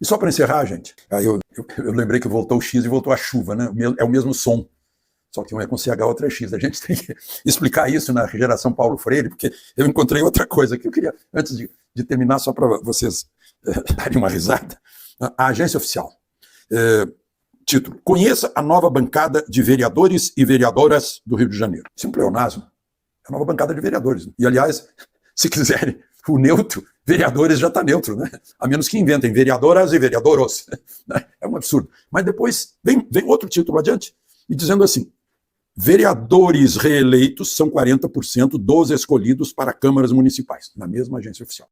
E só para encerrar, gente, aí eu lembrei que voltou o X e voltou a chuva, né? É o mesmo som, só que um é com CH, outro é X. A gente tem que explicar isso na geração Paulo Freire, porque eu encontrei outra coisa que eu queria, antes de terminar, só para vocês darem uma risada. A agência oficial. Título: Conheça a nova bancada de vereadores e vereadoras do Rio de Janeiro. Isso é um pleonasmo. É a nova bancada de vereadores. E, aliás, se quiserem o neutro, vereadores já está neutro, né? A menos que inventem vereadoras e vereadoros. É um absurdo. Mas depois vem outro título adiante, e dizendo assim: vereadores reeleitos são 40% dos escolhidos para câmaras municipais, na mesma agência oficial.